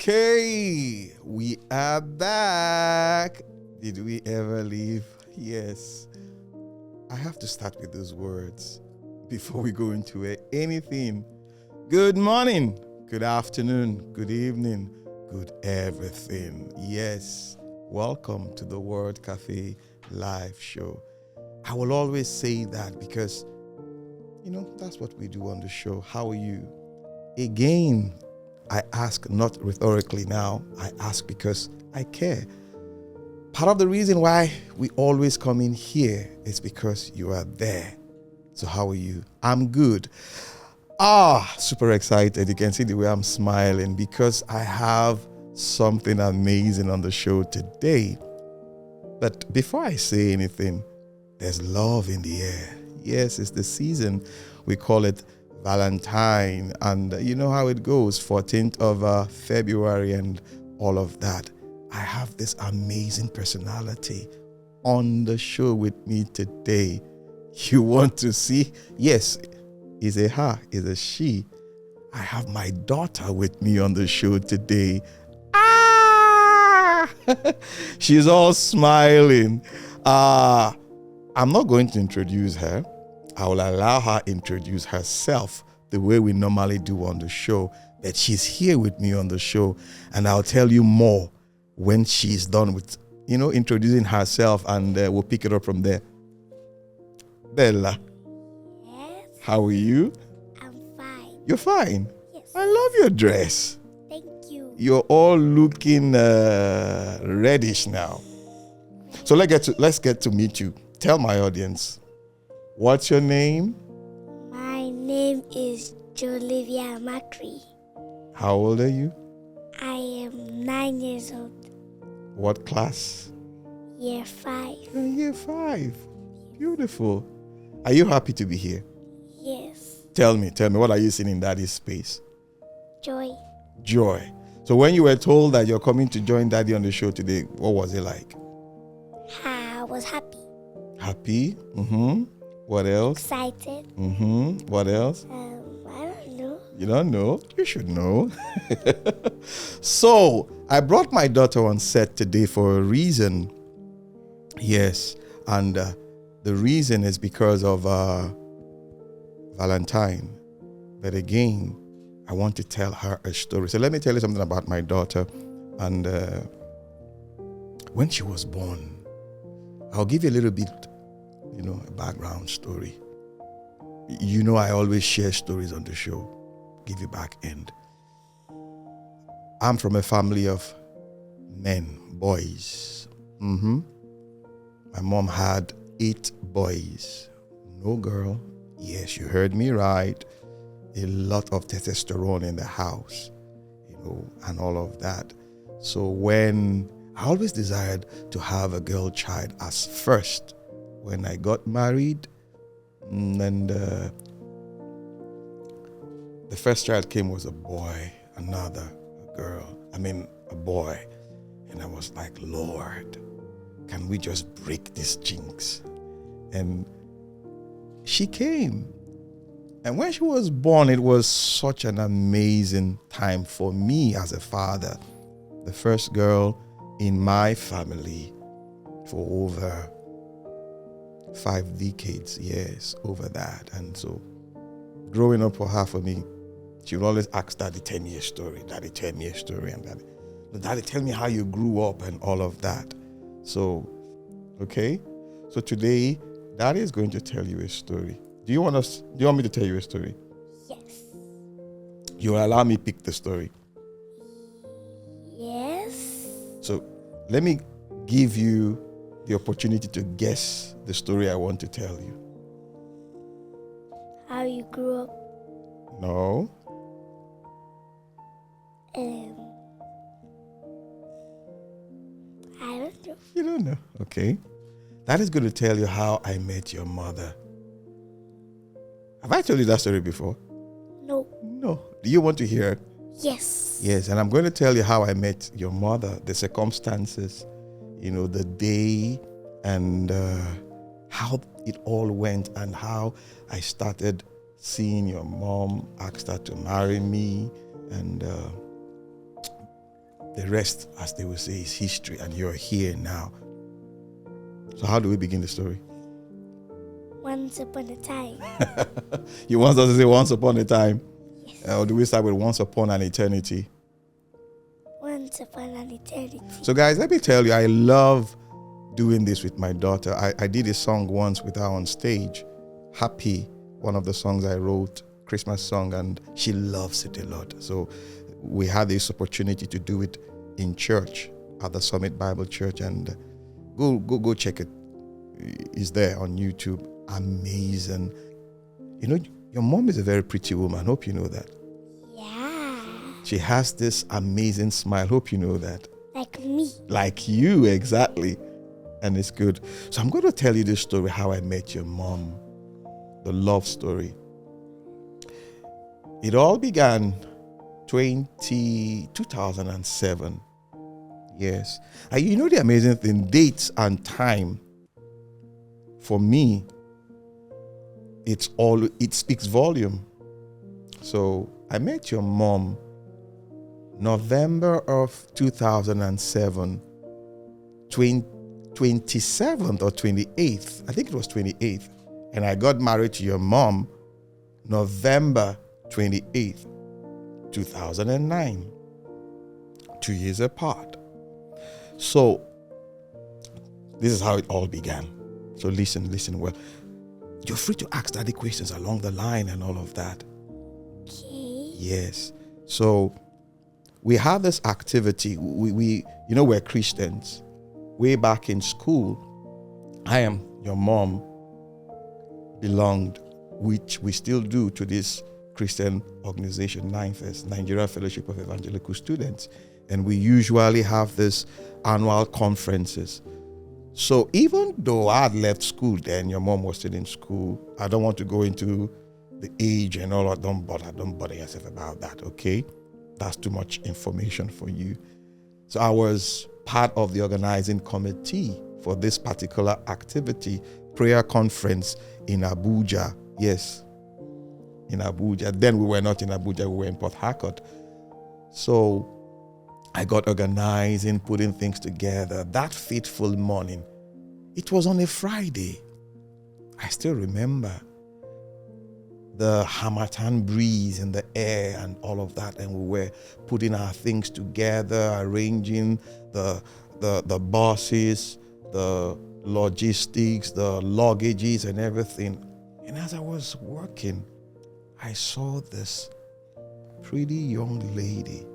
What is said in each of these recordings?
Okay, we are back. Did we ever leave? Yes. I have to start with those words before we go into anything. Good morning, good afternoon, good evening, good everything. Yes, welcome to the Word Cafe live show. I will always say that because, that's what we do on the show. How are you? Again, I ask not rhetorically now. I ask because I care. Part of the reason why we always come in here is because you are there. So how are you? I'm good. Super excited. You can see the way I'm smiling because I have something amazing on the show today. But before I say anything, there's love in the air. Yes, it's the season. We call it Valentine, and you know how it goes, 14th of February and all of that. I have this amazing personality on the show with me today. You want to see? Yes, is a her, is a she. I have my daughter with me on the show today. She's all smiling. I'm not going to introduce her. I will allow her introduce herself the way we normally do on the show. But she's here with me on the show, and I'll tell you more when she's done with, introducing herself, and we'll pick it up from there. Bella. Yes. How are you? I'm fine. You're fine? Yes. I love your dress. Thank you. You're all looking reddish now. So let's get to meet you. Tell my audience, what's your name? My name is Jolivia Amachree. How old are you? I am 9 years old. What class? Year 5. Year 5. Beautiful. Are you happy to be here? Yes. Tell me, what are you seeing in Daddy's space? Joy. Joy. So when you were told that you're coming to join Daddy on the show today, what was it like? I was happy. Happy? Mm-hmm. What else? Excited. Mm-hmm. What else? I don't know. You don't know? You should know. So, I brought my daughter on set today for a reason. Yes. And the reason is because of Valentine. But again, I want to tell her a story. So let me tell you something about my daughter. And when she was born, I'll give you a little bit, a background story. I always share stories on the show. Give you back end. I'm from a family of men, boys. My mom had 8 boys, no girl. Yes, you heard me right. A lot of testosterone in the house, and all of that. So when I always desired to have a girl child as first, when I got married, and the first child came was a boy, another a girl. A boy. And I was like, Lord, can we just break this jinx? And she came. And when she was born, it was such an amazing time for me as a father. The first girl in my family for over 5 decades, yes, over that. And so growing up for her, for me, she would always ask Daddy, tell me a story. Daddy, tell me a story. And Daddy, tell me how you grew up and all of that. So, okay. So today, Daddy is going to tell you a story. Do you want me to tell you a story? Yes. You will allow me pick the story. Yes. So let me give you the opportunity to guess the story I want to tell you. How you grew up. No. I don't know. You don't know. Okay. That is going to tell you how I met your mother. Have I told you that story before? No. No. Do you want to hear it? Yes. Yes, and I'm going to tell you how I met your mother, the circumstances, the day, and how it all went, and how I started seeing your mom, asked her to marry me, and The rest, as they will say, is history, and you're here now. So how do we begin the story? Once upon a time. You want us to say once upon a time? Yes. Or do we start with once upon an eternity? Once upon an eternity. So guys, let me tell you, I love doing this with my daughter. I did a song once with her on stage. Happy, one of the songs I wrote, Christmas song, and she loves it a lot. So we had this opportunity to do it in church at the Summit Bible Church, and go check it. It's there on YouTube. Amazing. You know, your mom is a very pretty woman. Hope you know that. Yeah. She has this amazing smile. Hope you know that. Like me. Like you, exactly. And it's good. So I'm going to tell you this story, how I met your mom. The love story. It all began 2007. Yes. And you know the amazing thing, dates and time, for me, it speaks volume. So I met your mom November of 2007, 27th or 28th. I think it was 28th. And I got married to your mom November 28th, 2009. 2 years apart. So this is how it all began. So listen well. You're free to ask daddy questions along the line and all of that. Okay. Yes. So we have this activity. We we're Christians. Way back in school, your mom belonged, which we still do, to this Christian organization, NIFES, Nigeria Fellowship of Evangelical Students. And we usually have this annual conferences. So even though I had left school then, your mom was still in school. I don't want to go into the age and all that. Don't bother yourself about that, okay? That's too much information for you. So I was part of the organizing committee for this particular activity, prayer conference in Abuja. Yes, in Abuja. Then we were not in Abuja, we were in Port Harcourt. So I got organizing, putting things together. That fateful morning, it was on a Friday. I still remember the Hamatan breeze in the air and all of that. And we were putting our things together, arranging the buses, the logistics, the luggages and everything. And as I was working, I saw this pretty young lady.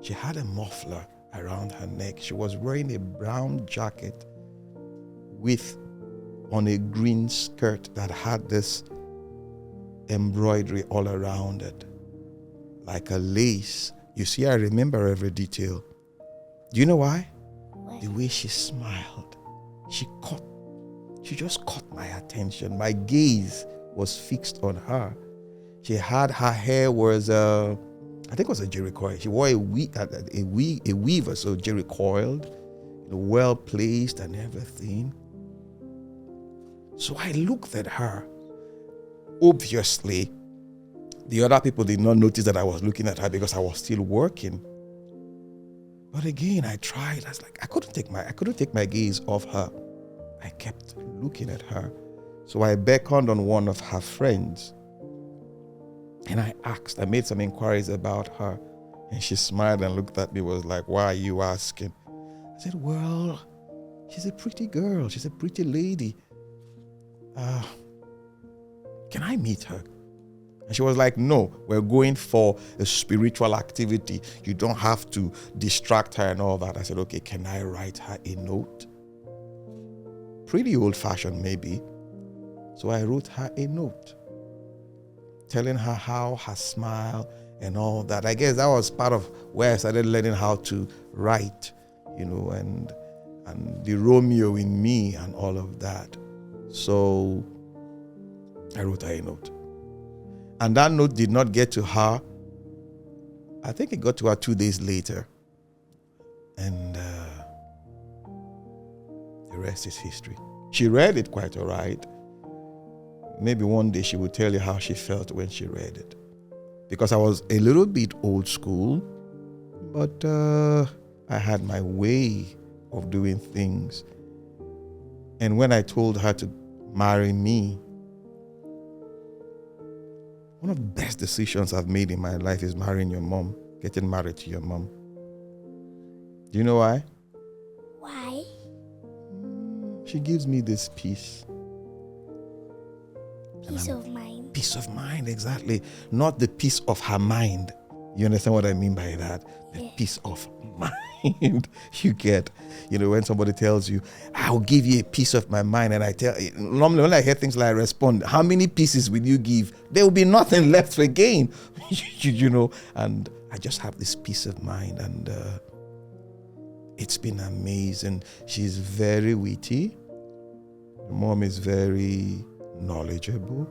She had a muffler around her neck. She was wearing a brown jacket on a green skirt that had this embroidery all around it, like a lace. You see, I remember every detail. Do you know why? Why? The way she smiled. She just caught my attention. My gaze was fixed on her. She had, her hair was I think it was a jerry coil. She wore a weaver, so jerry coiled, well placed and everything. So I looked at her. Obviously, the other people did not notice that I was looking at her because I was still working. But again, I tried. I was like, I couldn't take my gaze off her. I kept looking at her. So I beckoned on one of her friends. And I made some inquiries about her. And she smiled and looked at me, was like, why are you asking? I said, well, she's a pretty girl. She's a pretty lady. Can I meet her? And she was like, no, we're going for a spiritual activity. You don't have to distract her and all that. I said, okay, can I write her a note? Pretty old-fashioned maybe. So I wrote her a note, telling her how her smile and all that. I guess that was part of where I started learning how to write, and the Romeo in me and all of that. So I wrote her a note. And that note did not get to her. I think it got to her 2 days later. And the rest is history. She read it quite all right. Maybe one day she will tell you how she felt when she read it. Because I was a little bit old school, But I had my way of doing things. And when I told her to marry me, one of the best decisions I've made in my life is marrying your mom, getting married to your mom. Do you know why? Why? She gives me this peace. Peace of mind. Peace of mind, exactly. Not the peace of her mind. You understand what I mean by that? The peace of mind you get. When somebody tells you, I'll give you a piece of my mind, and normally when I hear things like I respond, how many pieces will you give? There will be nothing left to gain. And I just have this peace of mind, and it's been amazing. She's very witty. The mom is very knowledgeable.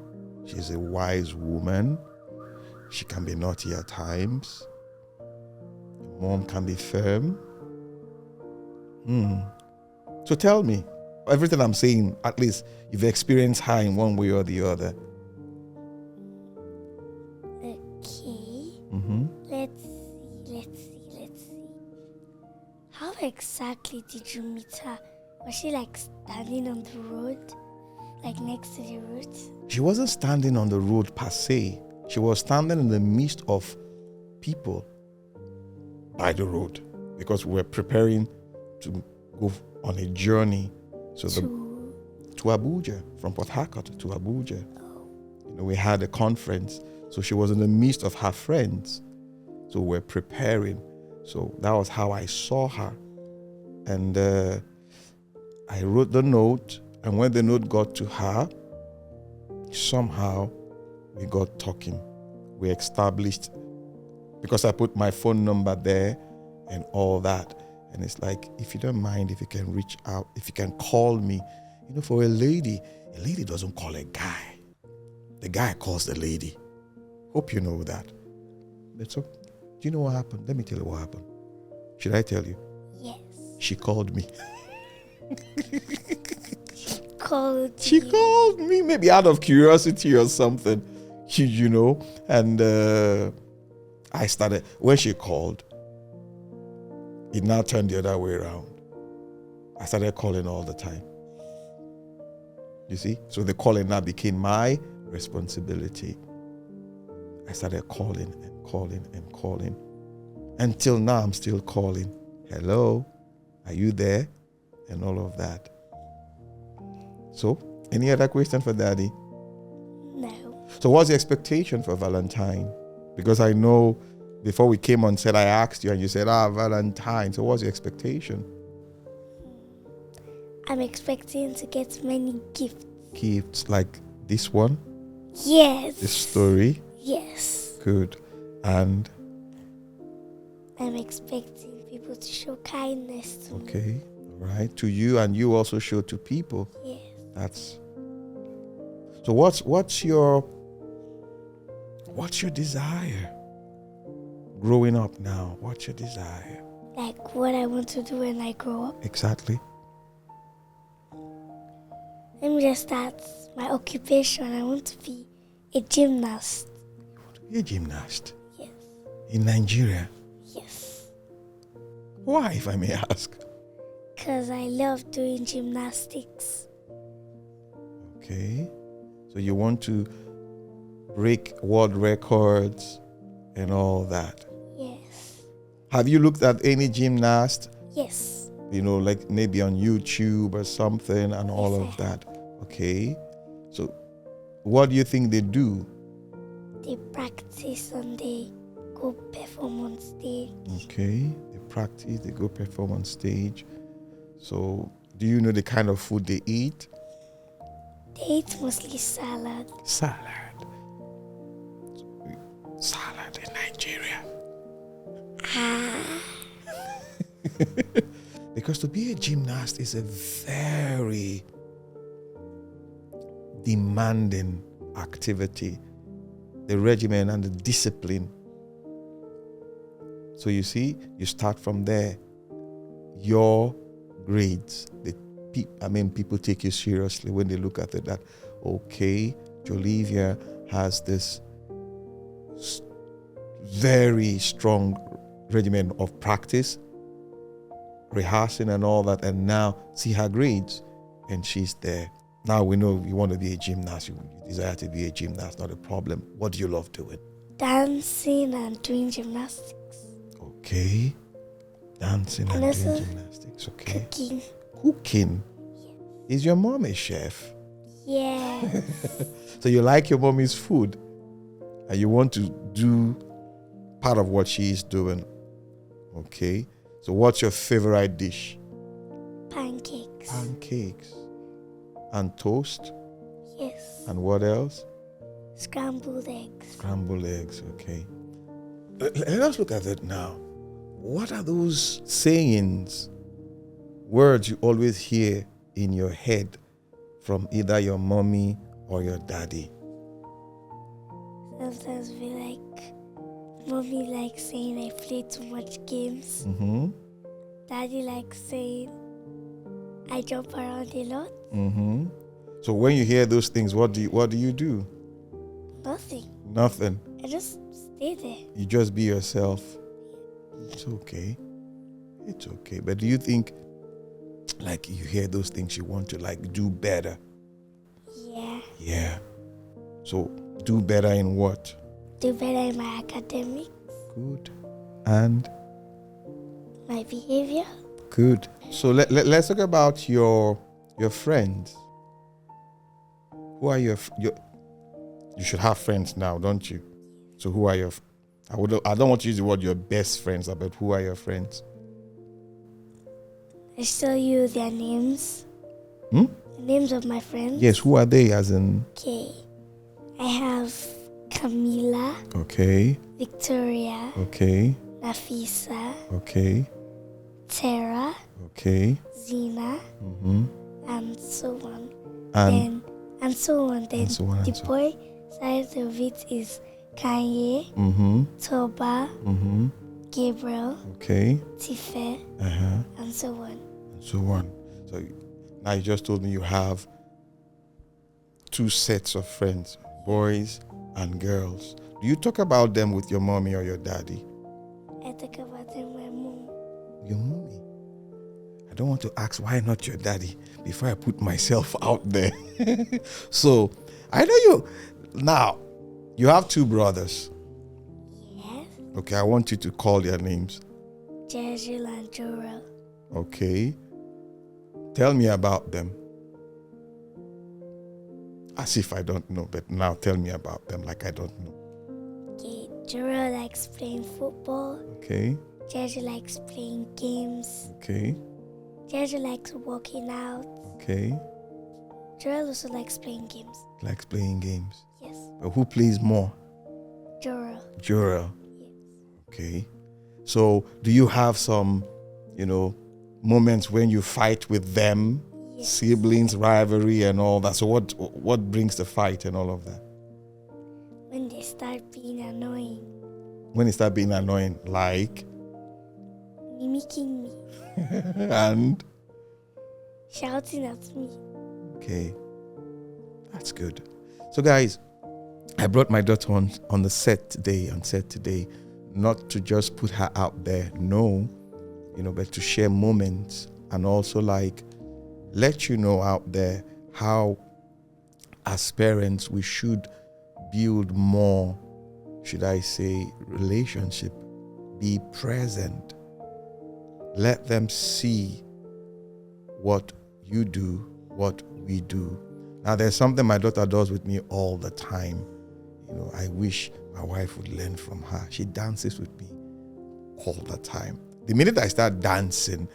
She's a wise woman. She can be naughty at times. The mom can be firm. So tell me, everything I'm saying, at least you've experienced her in one way or the other. Okay. Mm-hmm. Let's see. How exactly did you meet her? Was she like standing on the road? Like next to the road? She wasn't standing on the road per se. She was standing in the midst of people by the road because we were preparing to go on a journey. So to Abuja, from Port Harcourt to Abuja. We had a conference. So she was in the midst of her friends. So we're preparing. So that was how I saw her. And I wrote the note. And when the note got to her, somehow we got talking. We established, because I put my phone number there and all that. And it's like, if you don't mind, if you can reach out, if you can call me. For a lady doesn't call a guy. The guy calls the lady. Hope you know that. But so, do you know what happened? Let me tell you what happened. Should I tell you? Yes. She called me. She called me, maybe out of curiosity or something, and I started, when she called, it now turned the other way around. I started calling all the time. You see? So the calling now became my responsibility. I started calling and calling and calling. Until now, I'm still calling. Hello? Are you there? And all of that. So, any other question for Daddy? No. So what's the expectation for Valentine? Because I know before we came on set, I asked you and you said, Valentine. So what's the expectation? I'm expecting to get many gifts. Gifts like this one? Yes. This story? Yes. Good. And? I'm expecting people to show kindness to me. Okay. All right. To you, and you also show to people. Yes. So what's your desire growing up now? What's your desire? Like what I want to do when I grow up. Exactly. Let me just start my occupation. I want to be a gymnast. You want to be a gymnast? Yes. In Nigeria? Yes. Why, if I may ask? Because I love doing gymnastics. Okay. So you want to break world records and all that? Yes. Have you looked at any gymnast? Yes. Like maybe on YouTube or something and all of that? Okay. So what do you think they do? They practice and they go perform on stage. Okay. They practice, they go perform on stage. So do you know the kind of food they eat? They eat mostly salad. Salad in Nigeria. Because to be a gymnast is a very demanding activity. The regimen and the discipline. So you see, you start from there. Your grades, people take you seriously when they look at it that, okay, Jolivia has this very strong regimen of practice, rehearsing and all that, and now see her grades, and she's there. Now we know you want to be a gymnast, you desire to be a gymnast, not a problem. What do you love doing? Dancing and doing gymnastics. Okay. Dancing and also doing gymnastics, okay. Cooking. Cooking? Is your mom a chef? Yeah. So you like your mommy's food and you want to do part of what she is doing. Okay. So what's your favorite dish? Pancakes. Pancakes. And toast? Yes. And what else? Scrambled eggs. Scrambled eggs, okay. Let us look at it now. What are those sayings, words you always hear in your head from either your mommy or your daddy? Sometimes we like, mommy likes saying I play too much games. Mm-hmm. Daddy likes saying I jump around a lot. Mm-hmm. So when you hear those things, what do you do? Nothing. Nothing. I just stay there. You just be yourself. It's okay. It's okay. But do you think, like, you hear those things, you want to, like, do better? Yeah. Yeah. So, do better in what? Do better in my academics. Good. And? My behavior. Good. So, let's talk about your friends. Who are your you should have friends now, don't you? So, who are your I don't want to use the word your best friends, but who are your friends? I show you their names. Hmm? The names of my friends. Yes, who are they, as in? Okay. I have Camila. Okay. Victoria. Okay. Nafisa. Okay. Tara. Okay. Zina. Mm-hmm. And so on. And so on. Then the so boy side of it is Kanye. Mm-hmm. Toba. Mm-hmm. Gabriel. Okay. Tife. Uh-huh. And so on. And so on. So now you just told me you have 2 sets of friends, boys and girls. Do you talk about them with your mommy or your daddy? I talk about them with my mom. Your mommy? I don't want to ask why not your daddy before I put myself out there. So, I know you. Now, you have 2 brothers. Yes. Okay, I want you to call their names. Jezreel and Jorel. Okay. Tell me about them. As if I don't know, but now tell me about them like I don't know. Okay, Jorel likes playing football. Okay. Jezreel likes playing games. Okay. Jezreel likes working out. Okay. Jorel also likes playing games. Likes playing games. Yes. But who plays more? Jorel. Jorel. Yes. Okay. So do you have some, moments when you fight with them? Yes. Siblings, rivalry and all that. So what brings the fight and all of that? When they start being annoying. When they start being annoying, like? Mimicking me. And? Shouting at me. Okay. That's good. So guys, I brought my daughter on set today, not to just put her out there, no, but to share moments and also like let you know out there how as parents we should build more, should I say, relationship, be present. Let them see what you do, what we do. Now, there's something my daughter does with me all the time. I wish my wife would learn from her. She dances with me all the time. The minute I start dancing,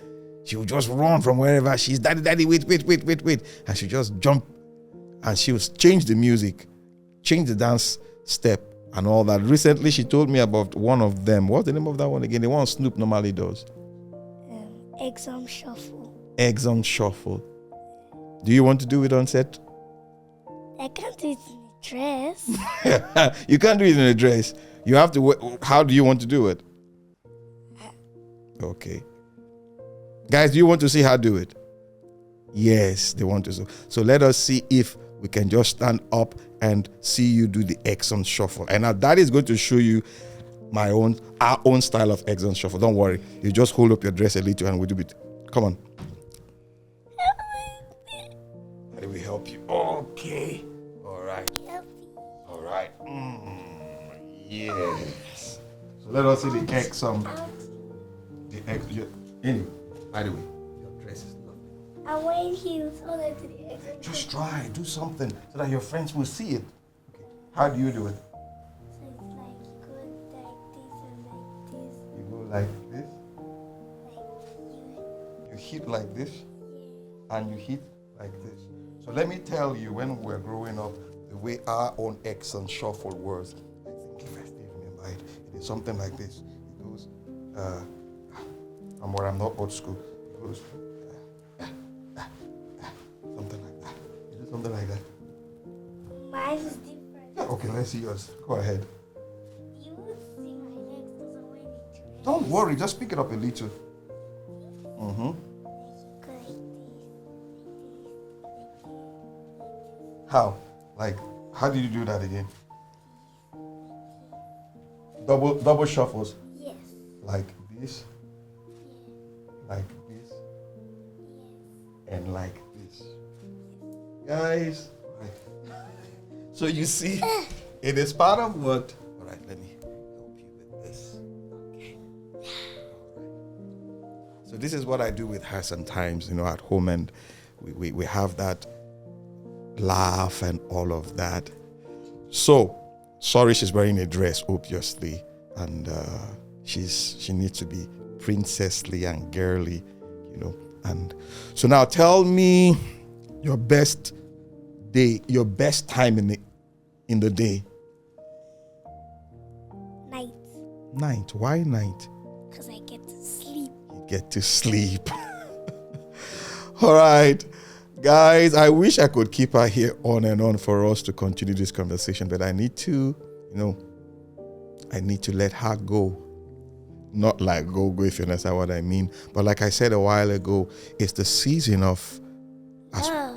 she will just run from wherever she's, daddy, wait. And she'll just jump and she'll change the music, change the dance step and all that. Recently, she told me about one of them. What's the name of that one again? The one Snoop normally does. Exam Shuffle. Exam Shuffle. Do you want to do it on set? I can't do it in a dress. You can't do it in a dress. You have to. How do you want to do it? Okay. Guys, do you want to see her do it? Yes, they want to. So let us see if we can just stand up and see you do the exam shuffle. And now Daddy is going to show you our own style of eggs on shuffle. Don't worry. You just hold up your dress a little and we'll do it. Come on. How do we help you? Okay. All right. All right. Yes. So let us see the eggs. The eggs. Anyway, by the way, your dress is lovely. I'm wearing heels. Hold on to the eggs. Just try. Do something so that your friends will see it. Okay. How do you do it? So it's like you go like this and like this. You go like this. Like You hit like this. And you hit like this. So let me tell you, when we were growing up, the way our own X and shuffle was, I think if I still remember it, it is something like this. It goes, I'm not old school. It goes, something like that. You do something like that. mine is different. Yeah, okay, let's see yours. Go ahead. You would see my legs because I'm wearing a dress. Don't worry, just pick it up a little. Mm-hmm. Like you go like this. How? Like, how did you do that again? Double shuffles. Yes. Like this, like this, and like this. Guys, right. So you see, it is part of what? All right, let me help you with this. Okay. All right. So this is what I do with her sometimes, at home, and we have that laugh and all of that. So, sorry, she's wearing a dress, obviously, and she needs to be princessly and girly, And so now, tell me your best day, your best time in the day. Night. Night. Why night? Because I get to sleep. You get to sleep. All right. Guys, I wish I could keep her here on and on for us to continue this conversation, but I need to, I need to let her go. Not like go, if you understand what I mean. But like I said a while ago, it's the season of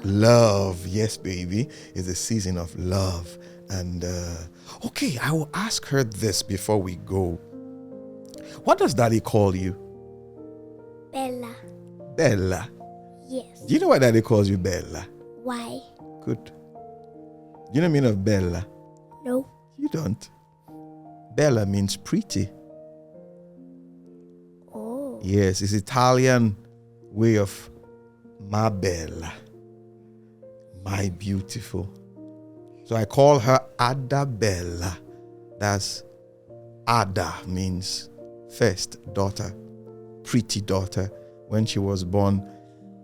love. Yes, baby. It's the season of love. And, okay, I will ask her this before we go. What does Daddy call you? Bella. Bella. Yes. Do you know why Daddy calls you Bella? Why? Good. Do you know the meaning of Bella? No. You don't. Bella means pretty. Oh. Yes, it's Italian way of ma bella, my beautiful. So I call her Ada Bella. That's Ada means first daughter, pretty daughter. When she was born,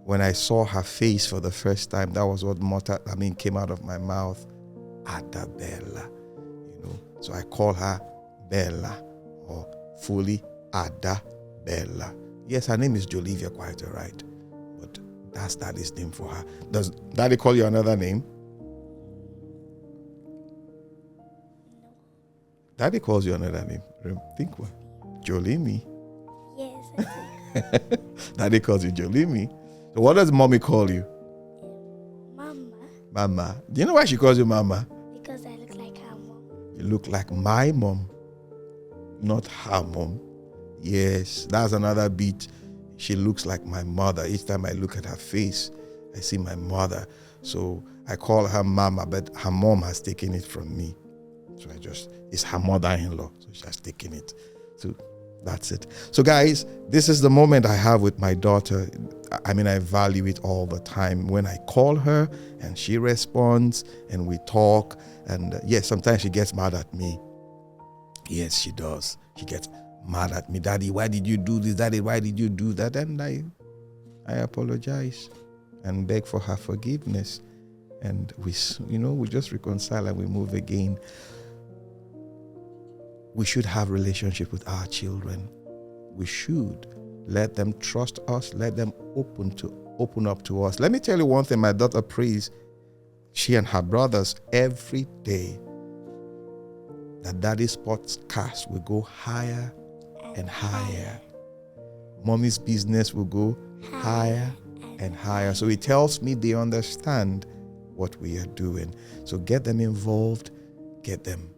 when I saw her face for the first time, that was what came out of my mouth. Ada Bella, So I call her Bella, or fully Ada Bella. Yes, her name is Jolivia, quite all right. But that's Daddy's name for her. Does Daddy call you another name? Daddy calls you another name. Think what? Jolimi. Yes, I do. Daddy calls you Jolimi. So what does mommy call you? Mama. Mama. Do you know why she calls you Mama? Because I look like her mom. You look like my mom, not her mom. Yes, that's another beat. She looks like my mother. Each time I look at her face, I see my mother. So I call her Mama, but her mom has taken it from me. So it's her mother-in-law. So she has taken it. So that's it. So guys, this is the moment I have with my daughter. I value it all the time. When I call her and she responds and we talk. And yes, sometimes she gets mad at me. Yes, she does. She gets mad at me. Daddy, why did you do this? Daddy, why did you do that? And I apologize and beg for her forgiveness. And we just reconcile and we move again. We should have relationship with our children. We should let them trust us. Let them open up to us. Let me tell you one thing. My daughter prays, she and her brothers, every day, that Daddy's podcast will go higher and higher. Mommy's business will go higher and higher. So it tells me they understand what we are doing. So get them involved. Get them.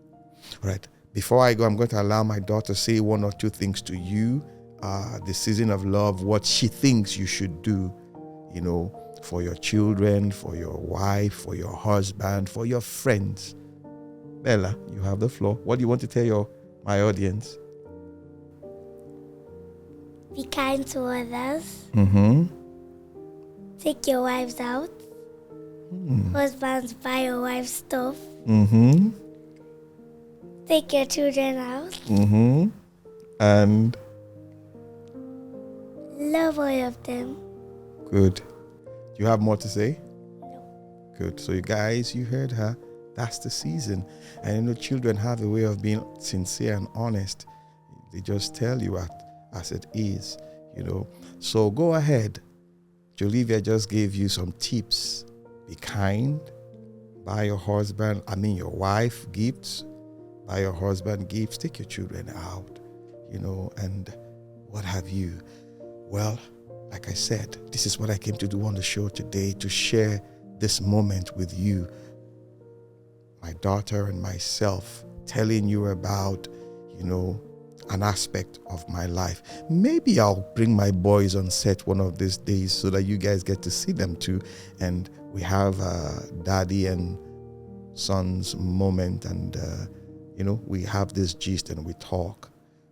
All right. Before I go, I'm going to allow my daughter to say one or two things to you. The season of love, what she thinks you should do, for your children, for your wife, for your husband, for your friends. Bella, you have the floor. What do you want to tell my audience? Be kind to others. Mm-hmm. Take your wives out. Husbands, buy your wife stuff. Mm-hmm. Take your children out. Mm-hmm. And? Love all of them. Good. Do you have more to say? No. Good. So you guys, you heard her. That's the season. And children have a way of being sincere and honest. They just tell you as it is, So go ahead. Jolivia just gave you some tips. Be kind. Buy your wife gifts. Buy your husband gifts. Take your children out, and what have you. Well, like I said, this is what I came to do on the show today, to share this moment with you. My daughter and myself, telling you about, an aspect of my life. Maybe I'll bring my boys on set one of these days so that you guys get to see them too. And we have a daddy and son's moment, and, we have this gist and we talk.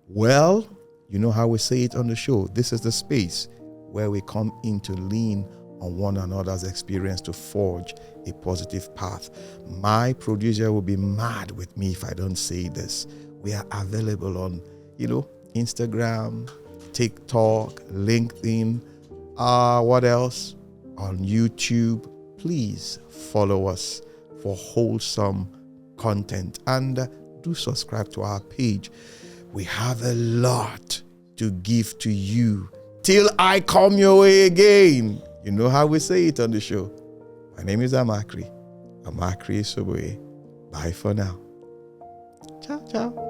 Well, you know how we say it on the show. This is the space where we come in to lean on one another's experience to forge a positive path. My producer will be mad with me if I don't say this. We are available on, Instagram, TikTok, LinkedIn, what else? On YouTube. Please follow us for wholesome content, and do subscribe to our page. We have a lot to give to you till I come your way again. You know how we say it on the show. My name is Amachree Isoboye. Bye for now. Ciao, ciao.